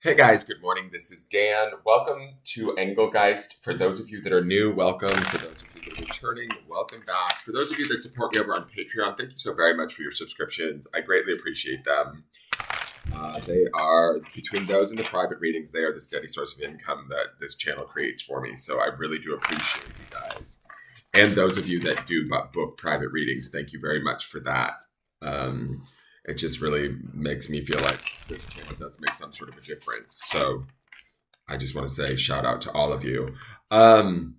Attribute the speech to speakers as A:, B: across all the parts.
A: Hey guys, good morning. This is Dan. Welcome to Engelgeist. For those of you that are new, welcome. For those of you that are returning, welcome back. For those of you that support me over on Patreon, thank you so very much for your subscriptions. I greatly appreciate them. They are, between those and the private readings, they are the steady source of income that this channel creates for me. So I really do appreciate you guys. And those of you that do book private readings, thank you very much for that. It just really makes me feel like this channel does make some sort of a difference. So I just want to say shout out to all of you. For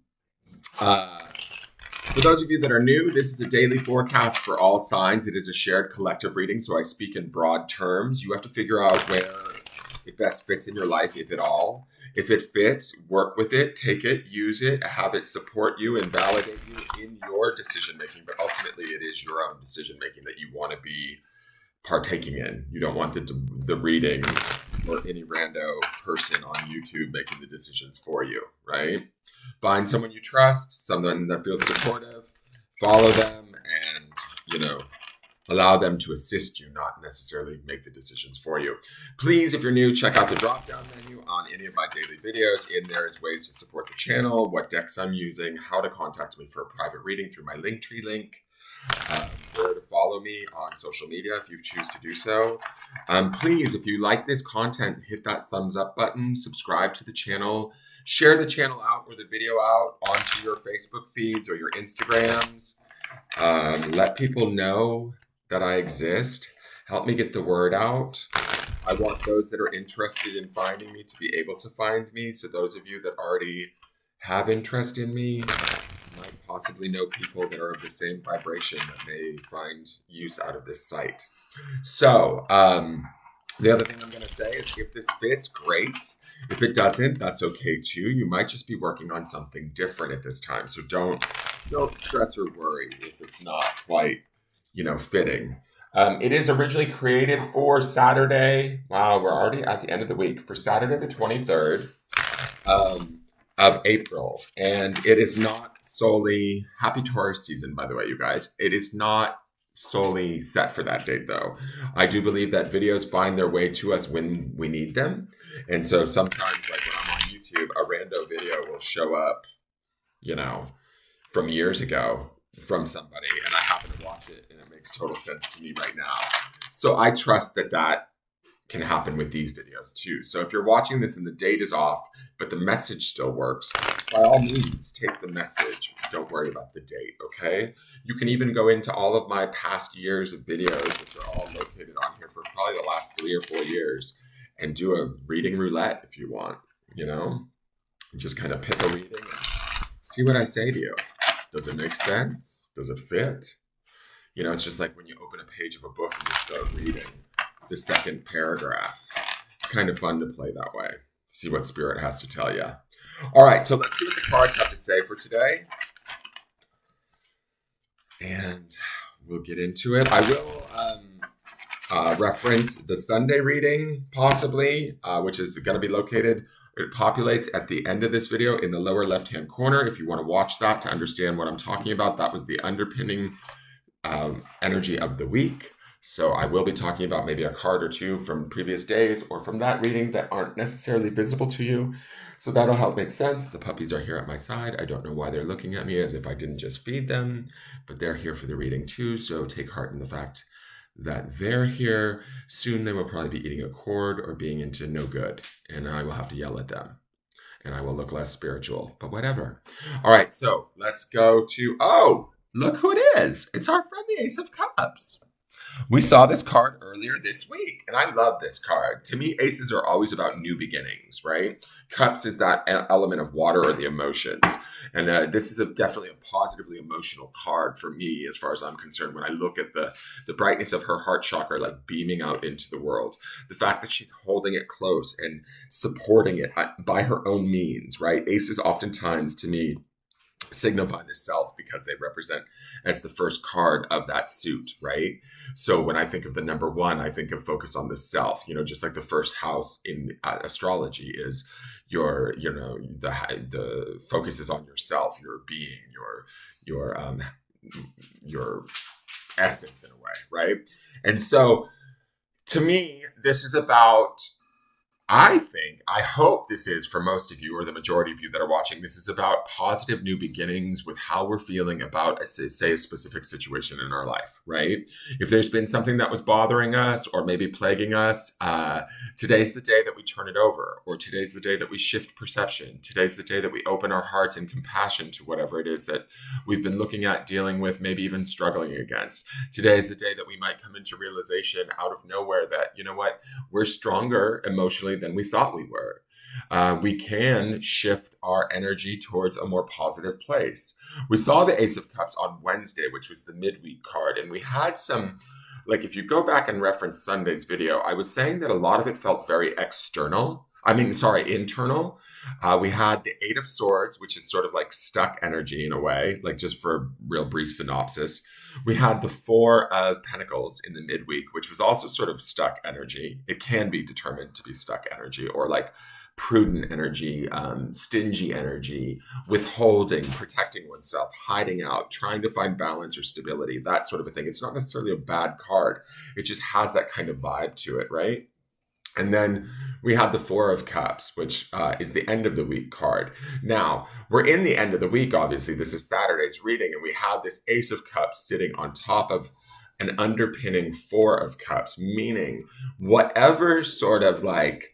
A: those of you that are new, this is a daily forecast for all signs. It is a shared collective reading, so I speak in broad terms. You have to figure out where it best fits in your life, if at all. If it fits, work with it, take it, use it, have it support you and validate you in your decision making. But ultimately, it is your own decision making that you want to be partaking in. You don't want the reading or any rando person on YouTube making the decisions for you, right? Find someone you trust, someone that feels supportive, follow them, and, allow them to assist you, not necessarily make the decisions for you. Please, if you're new, check out the drop-down menu on any of my daily videos. In there is ways to support the channel, what decks I'm using, how to contact me for a private reading through my Linktree link, where to follow me on social media if you choose to do so. Please, if you like this content, hit that thumbs up button, subscribe to the channel, share the channel out or the video out onto your Facebook feeds or your Instagrams. Let people know that I exist. Help me get the word out. I want those that are interested in finding me to be able to find me. So those of you that already have interest in me might possibly know people that are of the same vibration that may find use out of this site. So, the other thing I'm going to say is if this fits, great. If it doesn't, that's okay too. You might just be working on something different at this time. So don't stress or worry if it's not quite, fitting. It is originally created for Saturday. Wow, we're already at the end of the week. For Saturday the 23rd of April. And it is not solely, happy Taurus season, by the way, you guys. It is not solely set for that date, though. I do believe that videos find their way to us when we need them. And so sometimes, like when I'm on YouTube, a rando video will show up, from years ago from somebody, and I happen to watch it, and it makes total sense to me right now. So I trust that can happen with these videos too. So if you're watching this and the date is off, but the message still works, by all means, take the message. Don't worry about the date, okay? You can even go into all of my past years of videos, which are all located on here for probably the last 3 or 4 years, and do a reading roulette if you want, Just kind of pick a reading and see what I say to you. Does it make sense? Does it fit? It's just like when you open a page of a book and you start reading the second paragraph. It's kind of fun to play that way. See what Spirit has to tell you. All right, so let's see what the cards have to say for today. And we'll get into it. I will reference the Sunday reading, possibly, which is going to be located. It populates at the end of this video in the lower left-hand corner. If you want to watch that to understand what I'm talking about, that was the underpinning energy of the week. So I will be talking about maybe a card or two from previous days or from that reading that aren't necessarily visible to you. So that'll help make sense. The puppies are here at my side. I don't know why they're looking at me as if I didn't just feed them, but they're here for the reading too. So take heart in the fact that they're here. Soon they will probably be eating a cord or being into no good, and I will have to yell at them. And I will look less spiritual, but whatever. All right, so let's go to, look who it is. It's our friend, the Ace of Cups. We saw this card earlier this week, and I love this card. To me, aces are always about new beginnings, right? Cups is that element of water or the emotions. And this is definitely a positively emotional card for me as far as I'm concerned when I look at the brightness of her heart chakra like beaming out into the world. The fact that she's holding it close and supporting it by her own means, right? Aces oftentimes, to me, signify the self because they represent as the first card of that suit, right? So when I think of the number one, I think of focus on the self, just like the first house in astrology is the focus is on yourself, your being, your essence in a way, right? And so to me, this is about I hope this is for most of you or the majority of you that are watching. This is about positive new beginnings with how we're feeling about, say, a specific situation in our life, right? If there's been something that was bothering us or maybe plaguing us, today's the day that we turn it over, or today's the day that we shift perception. Today's the day that we open our hearts in compassion to whatever it is that we've been looking at, dealing with, maybe even struggling against. Today is the day that we might come into realization out of nowhere that, you know what, we're stronger emotionally than we thought we were. We can shift our energy towards a more positive place. We saw the Ace of Cups on Wednesday, which was the midweek card, and we had some, like, if you go back and reference Sunday's video, I was saying that a lot of it felt very internal. We had the Eight of Swords, which is sort of like stuck energy in a way, like just for a real brief synopsis. We had the Four of Pentacles in the midweek, which was also sort of stuck energy. It can be determined to be stuck energy, or like prudent energy, stingy energy, withholding, protecting oneself, hiding out, trying to find balance or stability, that sort of a thing. It's not necessarily a bad card. It just has that kind of vibe to it, right? And then we had the Four of Cups, which is the end of the week card. Now, we're in the end of the week, obviously. This is Saturday's reading, and we have this Ace of Cups sitting on top of an underpinning Four of Cups, meaning whatever sort of like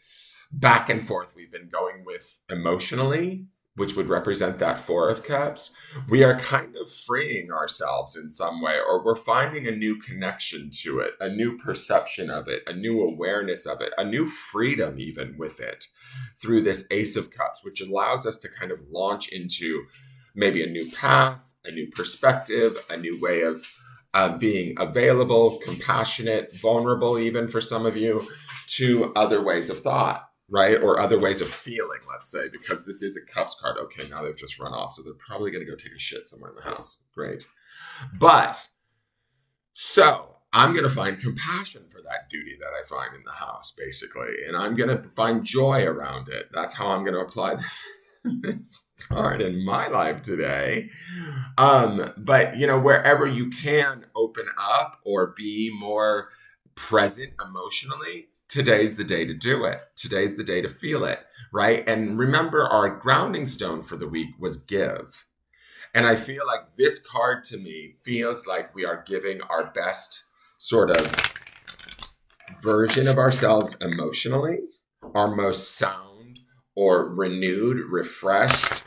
A: back and forth we've been going with emotionally, which would represent that Four of Cups, we are kind of freeing ourselves in some way, or we're finding a new connection to it, a new perception of it, a new awareness of it, a new freedom even with it through this Ace of Cups, which allows us to kind of launch into maybe a new path, a new perspective, a new way of being available, compassionate, vulnerable even for some of you, to other ways of thought. Right? Or other ways of feeling, let's say, because this is a Cups card. Okay, now they've just run off, so they're probably going to go take a shit somewhere in the house. Great. But, so, I'm going to find compassion for that duty that I find in the house, basically. And I'm going to find joy around it. That's how I'm going to apply this card in my life today. But, you know, wherever you can open up or be more present emotionally, today's the day to do it. Today's the day to feel it, right? And remember, our grounding stone for the week was give. And I feel like this card to me feels like we are giving our best sort of version of ourselves emotionally, our most sound or renewed, refreshed,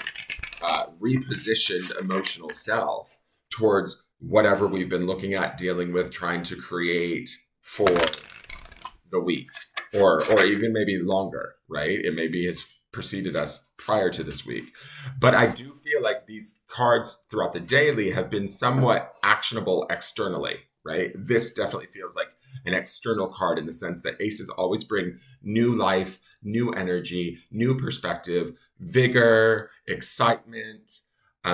A: repositioned emotional self towards whatever we've been looking at, dealing with, trying to create for the week, or even maybe longer, right? It maybe has preceded us prior to this week. But I do feel like these cards throughout the daily have been somewhat actionable externally, right? This definitely feels like an external card in the sense that aces always bring new life, new energy, new perspective, vigor, excitement.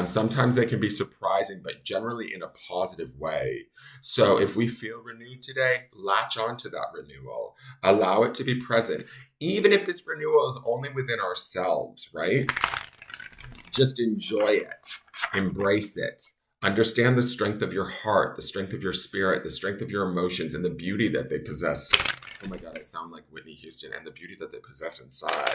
A: Sometimes they can be surprising, but generally in a positive way. So if we feel renewed today, latch on to that renewal. Allow it to be present. Even if this renewal is only within ourselves, right? Just enjoy it. Embrace it. Understand the strength of your heart, the strength of your spirit, the strength of your emotions, and the beauty that they possess. Oh my God, I sound like Whitney Houston. And the beauty that they possess inside.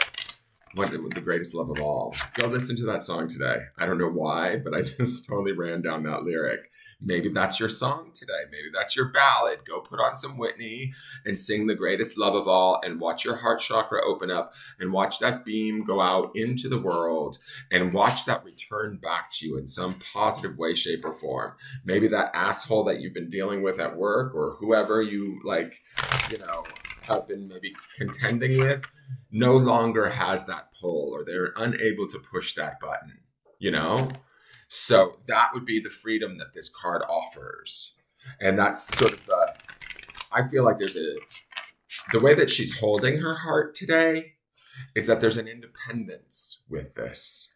A: What the greatest love of all. Go listen to that song today. I don't know why, but I just totally ran down that lyric. Maybe that's your song today. Maybe that's your ballad. Go put on some Whitney and sing the greatest love of all, and watch your heart chakra open up, and watch that beam go out into the world, and watch that return back to you in some positive way, shape, or form. Maybe that asshole that you've been dealing with at work, or whoever you have been maybe contending with, no longer has that pull, or they're unable to push that button, So that would be the freedom that this card offers. And that's sort of I feel like the way that she's holding her heart today is that there's an independence with this,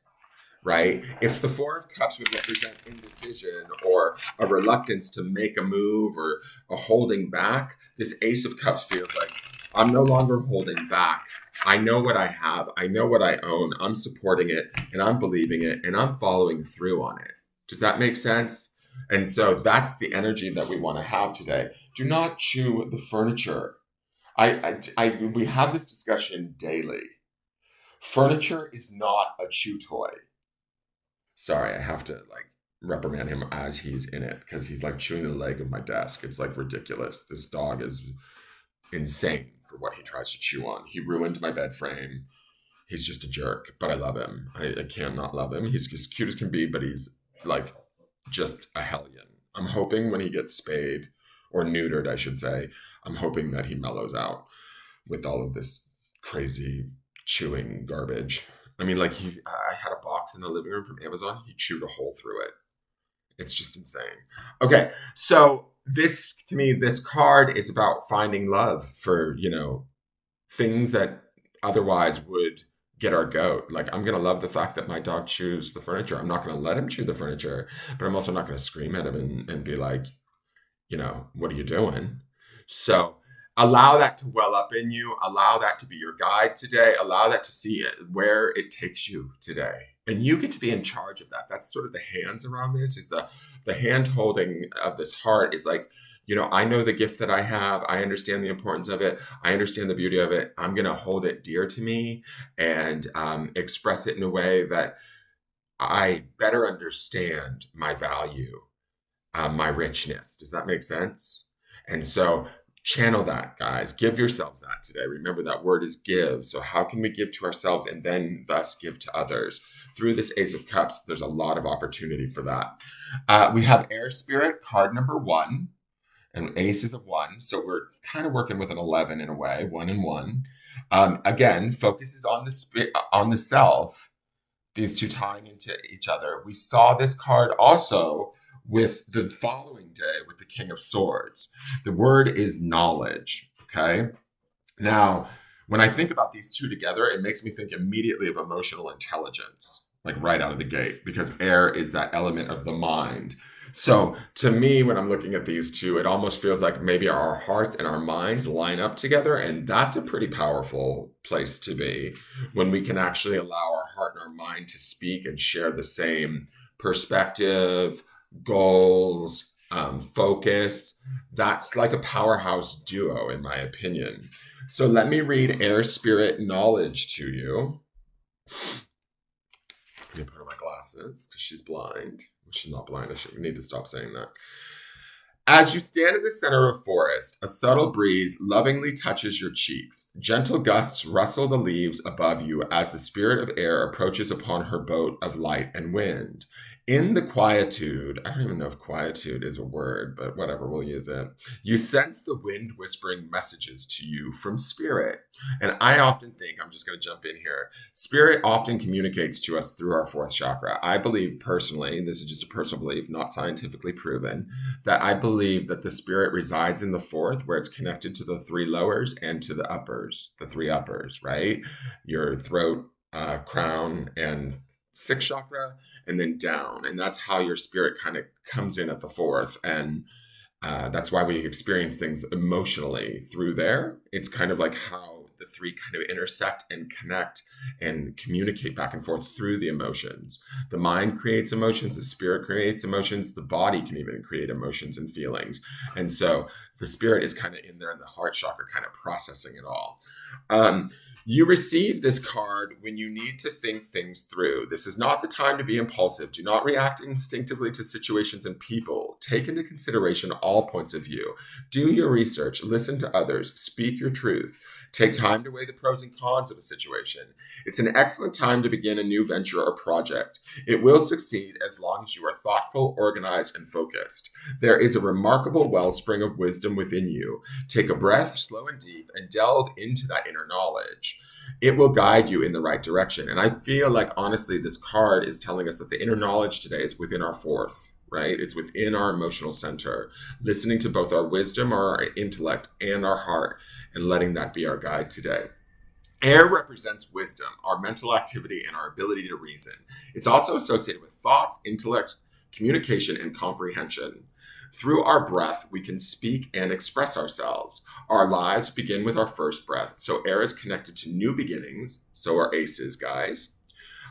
A: right? If the Four of Cups would represent indecision or a reluctance to make a move or a holding back, this Ace of Cups feels like I'm no longer holding back. I know what I have. I know what I own. I'm supporting it, and I'm believing it, and I'm following through on it. Does that make sense? And so that's the energy that we want to have today. Do not chew the furniture. we have this discussion daily. Furniture is not a chew toy. Sorry, I have to like reprimand him as he's in it because he's like chewing the leg of my desk. It's like ridiculous. This dog is insane for what he tries to chew on. He ruined my bed frame. He's just a jerk, but I love him. I can't not love him. He's as cute as can be, but he's like just a hellion. I'm hoping when he gets spayed or neutered, I should say, I'm hoping that he mellows out with all of this crazy chewing garbage. I mean, like I had a box in the living room from Amazon. He chewed a hole through it. It's just insane. Okay, so this to me, this card is about finding love for things that otherwise would get our goat. Like I'm gonna love the fact that my dog chews the furniture. I'm not gonna let him chew the furniture, but I'm also not gonna scream at him and be like, what are you doing? So allow that to well up in you. Allow that to be your guide today. Allow that to see where it takes you today. And you get to be in charge of that. That's sort of the hands around this is the hand holding of this heart is like, I know the gift that I have. I understand the importance of it. I understand the beauty of it. I'm going to hold it dear to me and express it in a way that I better understand my value, my richness. Does that make sense? And so channel that, guys. Give yourselves that today. Remember that word is give. So how can we give to ourselves and then thus give to others? Through this Ace of Cups, there's a lot of opportunity for that. We have Air Spirit, card number 1, and aces of 1. So we're kind of working with an 11 in a way, 1 and 1. Again, focuses on the self. These two tying into each other. We saw this card also with the following day with the King of Swords. The word is knowledge, okay? Now, when I think about these two together, it makes me think immediately of emotional intelligence, like right out of the gate, because air is that element of the mind. So to me, when I'm looking at these two, it almost feels like maybe our hearts and our minds line up together. And that's a pretty powerful place to be when we can actually allow our heart and our mind to speak and share the same perspective, goals, focus. That's like a powerhouse duo, in my opinion. So let me read Air Spirit Knowledge to you. Let me put on my glasses because she's blind. She's not blind. I need to stop saying that. As you stand in the center of a forest, a subtle breeze lovingly touches your cheeks. Gentle gusts rustle the leaves above you as the spirit of air approaches upon her boat of light and wind. In the quietude, I don't even know if quietude is a word, but whatever, we'll use it. You sense the wind whispering messages to you from spirit. And I often think, I'm just going to jump in here, spirit often communicates to us through our 4th chakra. I believe personally, and this is just a personal belief, not scientifically proven, that I believe that the spirit resides in the 4th, where it's connected to the 3 lowers and to the uppers, the 3 uppers, right? Your throat, crown, and 6th chakra, and then down. And that's how your spirit kind of comes in at the 4th. And that's why we experience things emotionally through there. It's kind of like how the 3 kind of intersect and connect and communicate back and forth through the emotions. The mind creates emotions, the spirit creates emotions, the body can even create emotions and feelings. And so the spirit is kind of in there in the heart chakra, kind of processing it all. You receive this card when you need to think things through. This is not the time to be impulsive. Do not react instinctively to situations and people. Take into consideration all points of view. Do your research. Listen to others. Speak your truth. Take time to weigh the pros and cons of a situation. It's an excellent time to begin a new venture or project. It will succeed as long as you are thoughtful, organized, and focused. There is a remarkable wellspring of wisdom within you. Take a breath, slow and deep, and delve into that inner knowledge. It will guide you in the right direction. And I feel like, honestly, this card is telling us that the inner knowledge today is within our 4th, right? It's within our emotional center, listening to both our wisdom, our intellect, and our heart, and letting that be our guide today. Air represents wisdom, our mental activity, and our ability to reason. It's also associated with thoughts, intellect, communication, and comprehension. Through our breath, we can speak and express ourselves. Our lives begin with our first breath. So air is connected to new beginnings. So are aces, guys.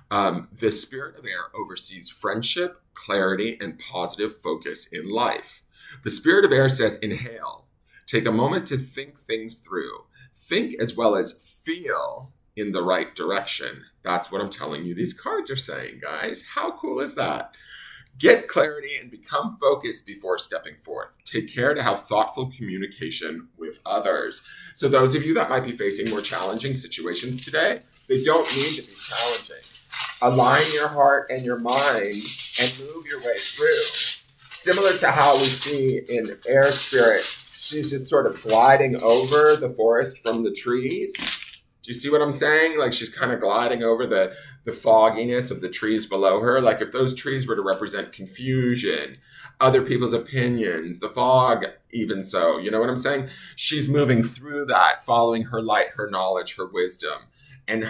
A: The spirit of air oversees friendship, clarity, and positive focus in life. The spirit of air says, inhale. Take a moment to think things through. think as well as feel in the right direction. That's what I'm telling you these cards are saying, guys. How cool is that? Get clarity and become focused before stepping forth. Take care to have thoughtful communication with others. So those of you that might be facing more challenging situations today, they don't need to be challenging. Align your heart and your mind and move your way through. Similar to how we see in Air Spirit, she's just sort of gliding over the forest from the trees. Do you see what I'm saying? Like she's kind of gliding over the fogginess of the trees below her. Like if those trees were to represent confusion, other people's opinions, the fog, even so, you know what I'm saying? She's moving through that, following her light, her knowledge, her wisdom, and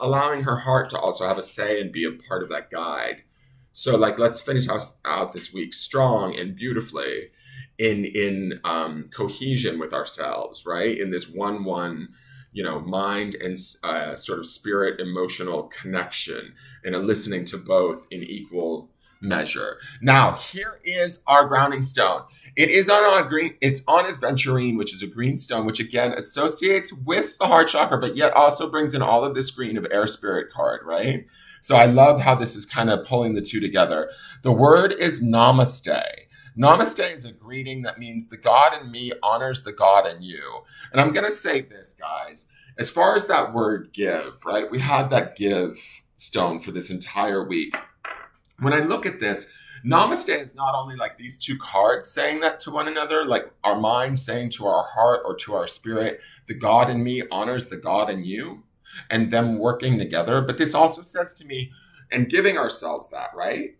A: allowing her heart to also have a say and be a part of that guide. So like, let's finish out this week strong and beautifully in cohesion with ourselves, right? In this one, mind and sort of spirit emotional connection and a listening to both in equal measure. Now, here is our grounding stone. It's on Adventurine, which is a green stone, which again associates with the heart chakra, but yet also brings in all of this green of Air Spirit card, right? So I love how this is kind of pulling the two together. The word is namaste. Namaste is a greeting that means the God in me honors the God in you. And I'm going to say this, guys. As far as that word give, right? We had that give stone for this entire week. When I look at this, namaste is not only like these two cards saying that to one another, like our mind saying to our heart or to our spirit, the God in me honors the God in you, and them working together. But this also says to me, and giving ourselves that, right?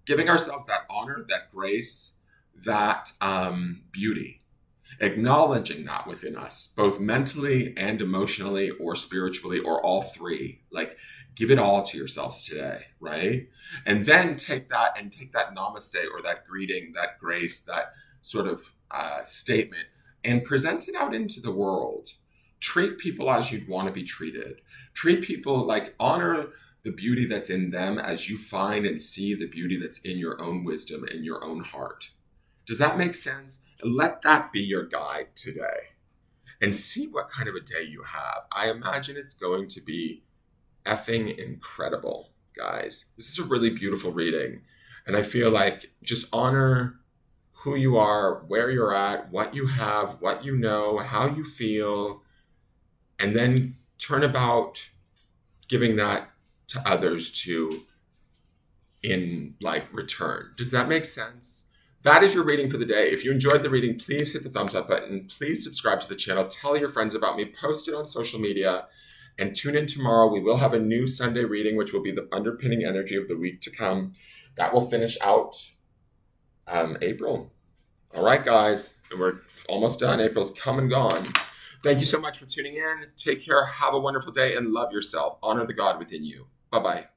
A: Giving ourselves that honor, that grace, that beauty, acknowledging that within us, both mentally and emotionally or spiritually or all three. Like, give it all to yourselves today, right? And then take that namaste or that greeting, that grace, that sort of statement and present it out into the world. Treat people as you'd want to be treated. Treat people like honor the beauty that's in them as you find and see the beauty that's in your own wisdom and your own heart. Does that make sense? Let that be your guide today and see what kind of a day you have. I imagine it's going to be effing incredible, guys. This is a really beautiful reading. And I feel like just honor who you are, where you're at, what you have, what you know, how you feel, and then turn about giving that to others too in like return. Does that make sense? That is your reading for the day. If you enjoyed the reading, please hit the thumbs up button. Please subscribe to the channel. Tell your friends about me. Post it on social media. And tune in tomorrow. We will have a new Sunday reading, which will be the underpinning energy of the week to come. That will finish out April. All right, guys. And we're almost done. April's come and gone. Thank you so much for tuning in. Take care. Have a wonderful day and love yourself. Honor the God within you. Bye-bye.